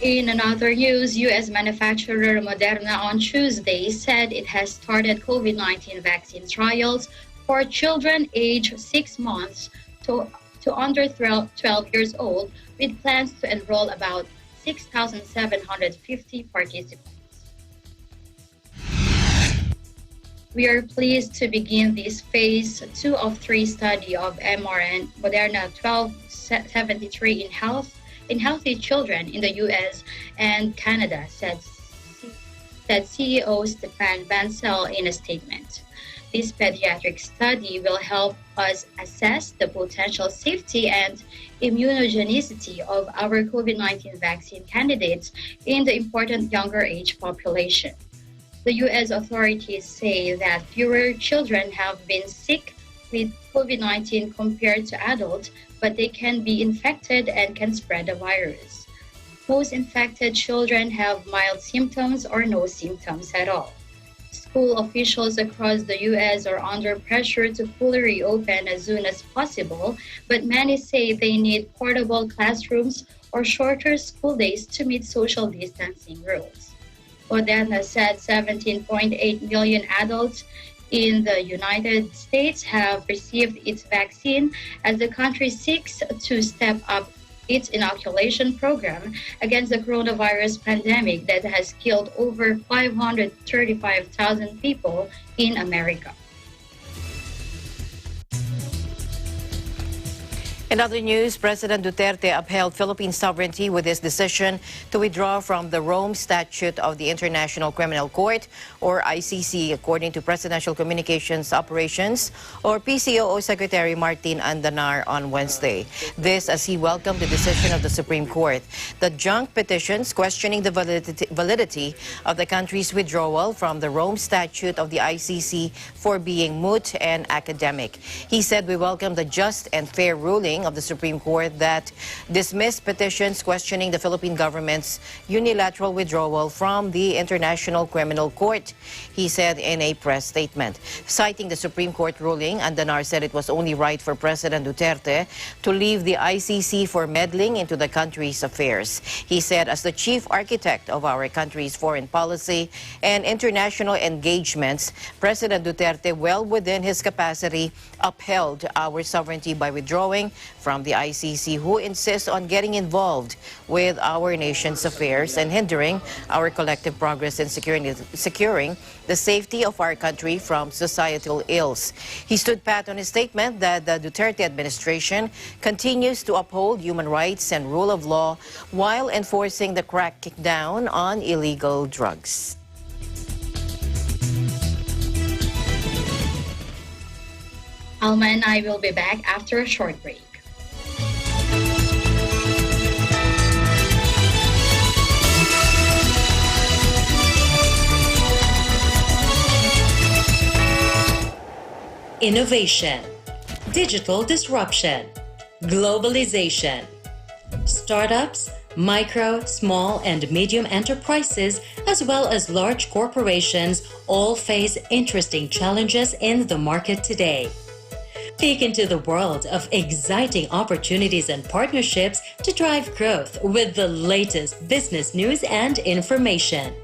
In another news, U.S. manufacturer Moderna on Tuesday said it has started COVID-19 vaccine trials for children aged 6 months to under 12 years old, with plans to enroll about 6,750 participants. We are pleased to begin this phase 2 of 3 study of mRNA Moderna 1273 in healthy children in the U.S. and Canada, said CEO Stefan Bancel in a statement. This pediatric study will help us assess the potential safety and immunogenicity of our COVID-19 vaccine candidates in the important younger age population. The U.S. authorities say that fewer children have been sick with COVID-19 compared to adults, but they can be infected and can spread the virus. Most infected children have mild symptoms or no symptoms at all. School officials across the U.S. are under pressure to fully reopen as soon as possible, but many say they need portable classrooms or shorter school days to meet social distancing rules. Moderna said 17.8 million adults in the United States have received its vaccine as the country seeks to step up its inoculation program against the coronavirus pandemic that has killed over 535,000 people in America. In other news, President Duterte upheld Philippine sovereignty with his decision to withdraw from the Rome Statute of the International Criminal Court, or ICC, according to Presidential Communications Operations, or PCOO Secretary Martin Andanar on Wednesday. This as he welcomed the decision of the Supreme Court. The junk petitions questioning the validity of the country's withdrawal from the Rome Statute of the ICC for being moot and academic. He said, "We welcome the just and fair ruling ruling of the Supreme Court that dismissed petitions questioning the Philippine government's unilateral withdrawal from the International Criminal Court, he said in a press statement. Citing the Supreme Court ruling, Andanar said it was only right for President Duterte to leave the ICC for meddling into the country's affairs. He said, as the chief architect of our country's foreign policy and international engagements, President Duterte, well within his capacity, upheld our sovereignty by withdrawing from the ICC, who insists on getting involved with our nation's affairs and hindering our collective progress in securing the safety of our country from societal ills. He stood pat on his statement that the Duterte administration continues to uphold human rights and rule of law while enforcing the crackdown on illegal drugs. Alma and I will be back after a short break. Innovation, digital disruption, globalization. Startups, micro, small, and medium enterprises, as well as large corporations, all face interesting challenges in the market today. Peek into the world of exciting opportunities and partnerships to drive growth with the latest business news and information.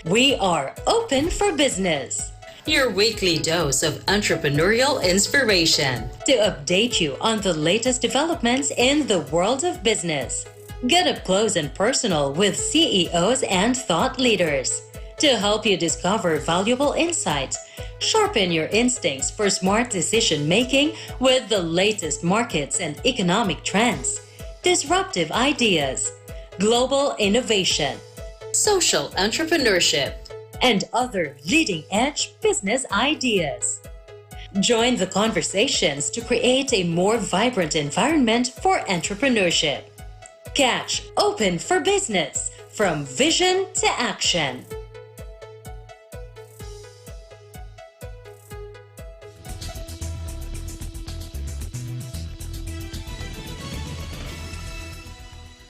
We are open for business. Your weekly dose of entrepreneurial inspiration to update you on the latest developments in the world of business. Get up close and personal with CEOs and thought leaders to help you discover valuable insights. Sharpen your instincts for smart decision-making with the latest markets and economic trends, disruptive ideas, global innovation, social entrepreneurship, and other leading-edge business ideas. Join the conversations to create a more vibrant environment for entrepreneurship. Catch Open for Business, from vision to action.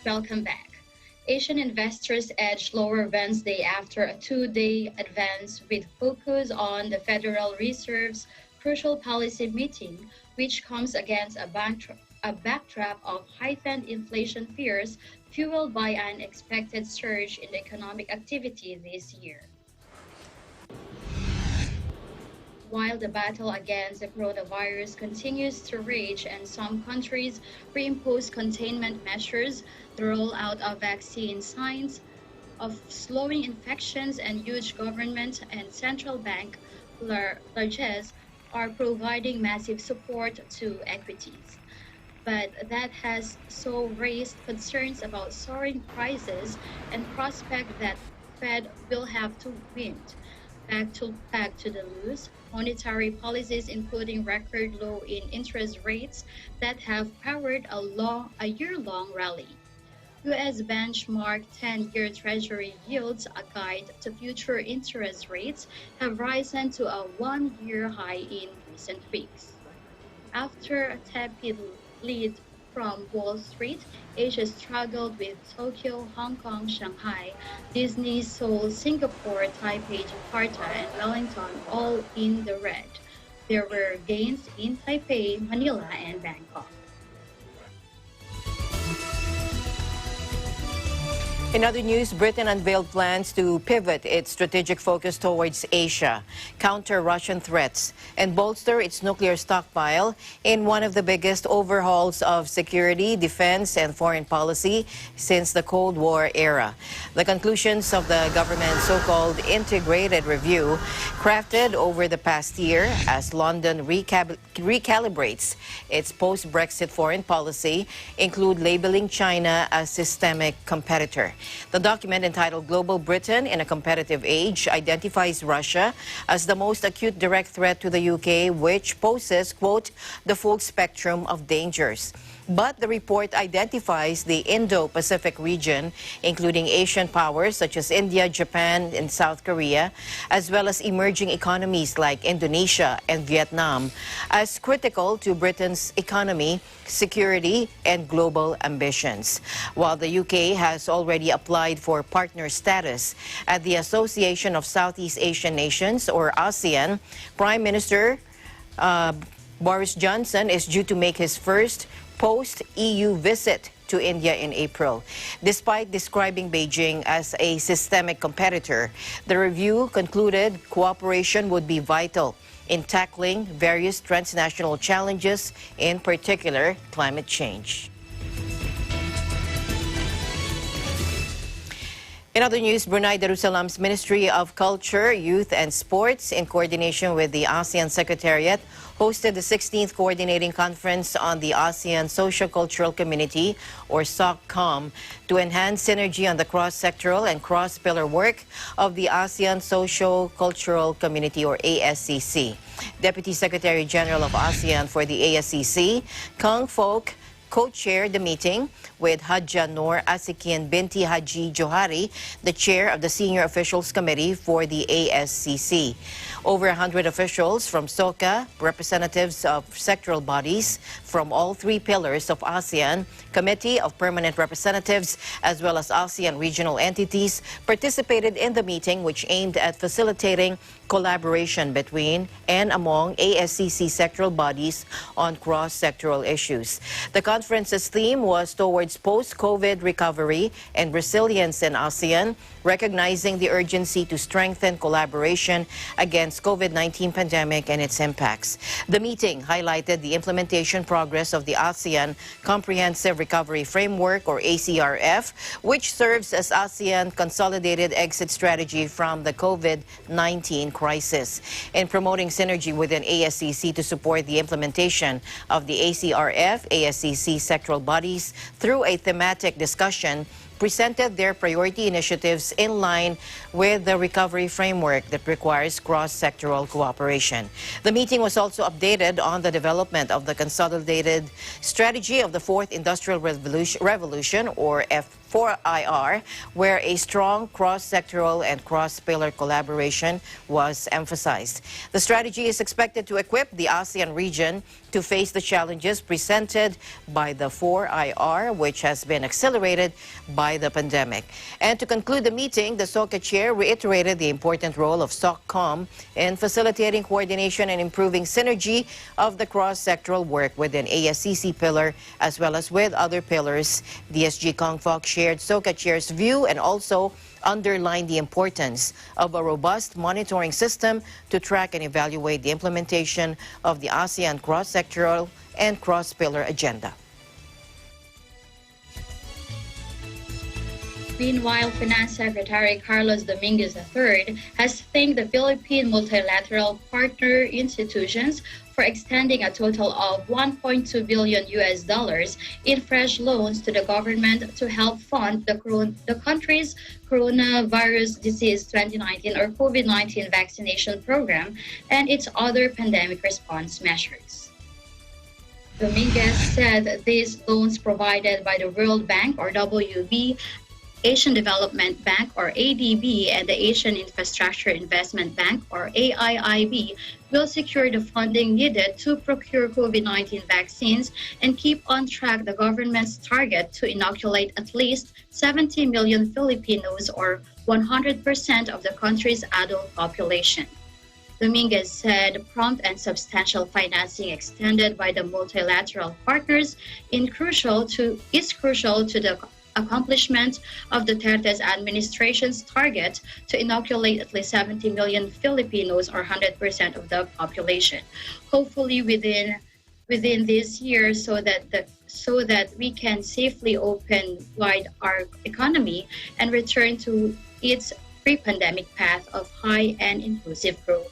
Welcome back. Asian investors edged lower Wednesday after a two-day advance with focus on the Federal Reserve's crucial policy meeting, which comes against a backdrop of heightened inflation fears fueled by an expected surge in economic activity this year. While the battle against the coronavirus continues to rage and some countries reimpose containment measures, the rollout of vaccines, signs of slowing infections, and huge government and central bank largesse are providing massive support to equities. But that has so raised concerns about soaring prices and prospect that Fed will have to wind back to the loose monetary policies, including record low in interest rates that have powered a year-long rally. U.S. benchmark 10-year Treasury yields, a guide to future interest rates, have risen to a one-year high in recent weeks. After a tepid lead from Wall Street, Asia struggled with Tokyo, Hong Kong, Shanghai, Disney, Seoul, Singapore, Taipei, Jakarta, and Wellington all in the red. There were gains in Taipei, Manila, and Bangkok. In other news, Britain unveiled plans to pivot its strategic focus towards Asia, counter Russian threats, and bolster its nuclear stockpile in one of the biggest overhauls of security, defense, and foreign policy since the Cold War era. The conclusions of the government's so-called integrated review, crafted over the past year as London recalibrates its post-Brexit foreign policy, include labeling China a systemic competitor. The document, entitled Global Britain in a Competitive Age, identifies Russia as the most acute direct threat to the UK, which poses, quote, the full spectrum of dangers. But the report identifies the Indo-Pacific region, including Asian powers such as India, Japan, and South Korea, as well as emerging economies like Indonesia and Vietnam, as critical to Britain's economy, security, and global ambitions. While the UK has already applied for partner status at the Association of Southeast Asian Nations, or ASEAN, Prime Minister Boris Johnson is due to make his first post-EU visit to India in April. Despite describing Beijing as a systemic competitor, the review concluded cooperation would be vital in tackling various transnational challenges, in particular climate change. In other news, Brunei Darussalam's Ministry of Culture, Youth and Sports, in coordination with the ASEAN Secretariat, hosted the 16th Coordinating Conference on the ASEAN Socio-Cultural Community, or SOCCOM, to enhance synergy on the cross-sectoral and cross-pillar work of the ASEAN Socio-Cultural Community, or ASCC. Deputy Secretary General of ASEAN for the ASCC, Kang Fok, co-chaired the meeting with Hadja Noor Asikian Binti Haji Johari, the chair of the Senior Officials Committee for the ASCC. Over 100 officials from SOCA, representatives of sectoral bodies from all three pillars of ASEAN, Committee of Permanent Representatives, as well as ASEAN regional entities, participated in the meeting, which aimed at facilitating collaboration between and among ASCC sectoral bodies on cross-sectoral issues. The conference's theme was towards post-COVID recovery and resilience in ASEAN, recognizing the urgency to strengthen collaboration against COVID-19 pandemic and its impacts. The meeting highlighted the implementation progress of the ASEAN Comprehensive Recovery Framework, or ACRF, which serves as ASEAN consolidated exit strategy from the COVID-19 crisis. In promoting synergy within ASCC to support the implementation of the ACRF, ASCC sectoral bodies, through a thematic discussion, presented their priority initiatives in line with the recovery framework that requires cross-sectoral cooperation. The meeting was also updated on the development of the consolidated strategy of the Fourth Industrial Revolution, or F4IR, where a strong cross-sectoral and cross-pillar collaboration was emphasized. The strategy is expected to equip the ASEAN region to face the challenges presented by the 4IR, which has been accelerated by the pandemic. And to conclude the meeting, the SOCA chair reiterated the important role of SOCCOM in facilitating coordination and improving synergy of the cross-sectoral work within ASCC pillar as well as with other pillars. DSG Kang Fok shared SOCA chair's view and also underlined the importance of a robust monitoring system to track and evaluate the implementation of the ASEAN cross-sectoral and cross-pillar agenda. Meanwhile, Finance Secretary Carlos Dominguez III has thanked the Philippine multilateral partner institutions for extending a total of $1.2 billion in fresh loans to the government to help fund the country's coronavirus disease 2019 or COVID-19 vaccination program and its other pandemic response measures. Dominguez said these loans provided by the World Bank or WB, Asian Development Bank or ADB, and the Asian Infrastructure Investment Bank or AIIB will secure the funding needed to procure COVID-19 vaccines and keep on track the government's target to inoculate at least 70 million Filipinos, or 100% of the country's adult population. Dominguez said prompt and substantial financing extended by the multilateral partners is crucial to the accomplishment of Duterte's administration's target to inoculate at least 70 million Filipinos, or 100% of the population, hopefully within this year, so that we can safely open wide our economy and return to its pre-pandemic path of high and inclusive growth.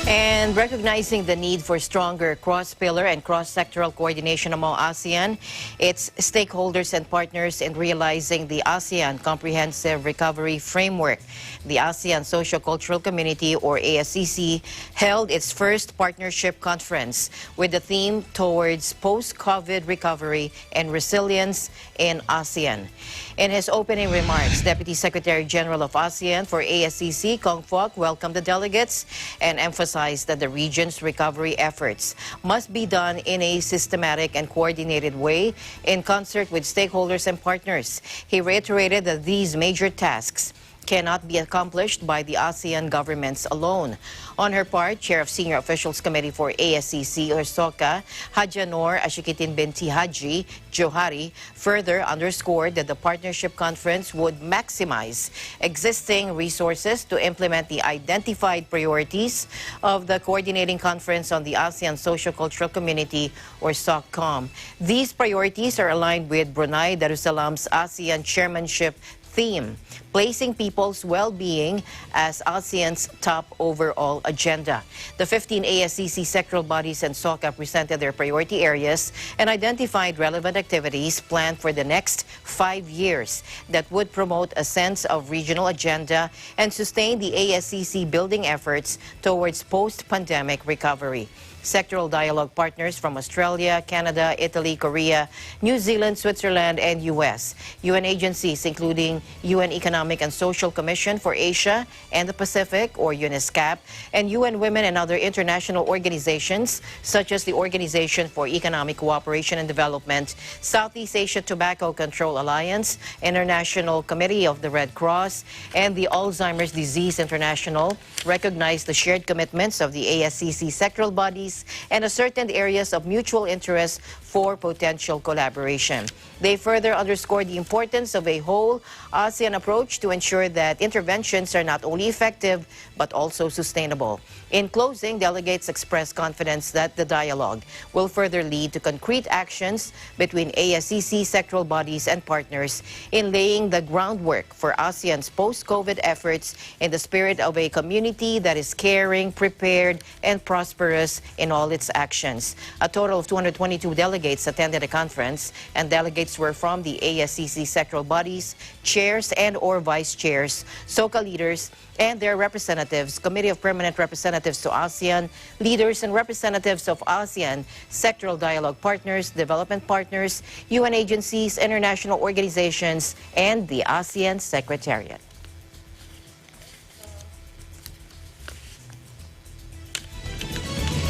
And recognizing the need for stronger cross-pillar and cross-sectoral coordination among ASEAN, its stakeholders and partners in realizing the ASEAN Comprehensive Recovery Framework, the ASEAN Socio-Cultural Community, or ASCC, held its first partnership conference with the theme towards post-COVID recovery and resilience in ASEAN. In his opening remarks, Deputy Secretary General of ASEAN for ASCC, Kong Fook, welcomed the delegates and emphasized that the region's recovery efforts must be done in a systematic and coordinated way in concert with stakeholders and partners. He reiterated that these major tasks cannot be accomplished by the ASEAN governments alone. On her part, Chair of Senior Officials Committee for ASCC, or SOCA, Haja Noor Ashikitin binti Haji Johari, further underscored that the partnership conference would maximize existing resources to implement the identified priorities of the Coordinating Conference on the ASEAN Socio-Cultural Community, or SOCCOM. These priorities are aligned with Brunei Darussalam's ASEAN chairmanship theme, placing people's well-being as ASEAN's top overall agenda. The 15 ASCC sectoral bodies and SOCA presented their priority areas and identified relevant activities planned for the next 5 years that would promote a sense of regional agenda and sustain the ASCC building efforts towards post-pandemic recovery. Sectoral dialogue partners from Australia, Canada, Italy, Korea, New Zealand, Switzerland, and U.S. UN agencies including UN Economic and Social Commission for Asia and the Pacific, or UNESCAP, and UN Women and other international organizations such as the Organization for Economic Cooperation and Development, Southeast Asia Tobacco Control Alliance, International Committee of the Red Cross, and the Alzheimer's Disease International recognized the shared commitments of the ASCC sectoral bodies and ascertained areas of mutual interest for potential collaboration. They further underscored the importance of a whole ASEAN approach to ensure that interventions are not only effective but also sustainable. In closing, delegates expressed confidence that the dialogue will further lead to concrete actions between ASCC sectoral bodies and partners in laying the groundwork for ASEAN's post-COVID efforts in the spirit of a community that is caring, prepared, and prosperous in all its actions. A total of 222 delegates attended the conference, and delegates were from the ASCC sectoral bodies, chairs and/or vice chairs, SOCA leaders and their representatives, Committee of Permanent Representatives to ASEAN, leaders and representatives of ASEAN, sectoral dialogue partners, development partners, UN agencies, international organizations, and the ASEAN Secretariat.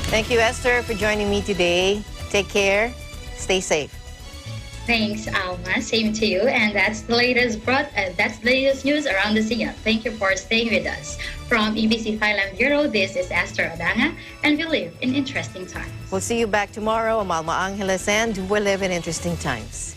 Thank you, Esther, for joining me today. Take care. Stay safe. Thanks, Alma. Same to you. And that's the latest news around the ASEAN. Thank you for staying with us. From EBC Thailand Bureau, this is Esther Adanga, and we live in interesting times. We'll see you back tomorrow. I'm Alma Angeles, and we live in interesting times.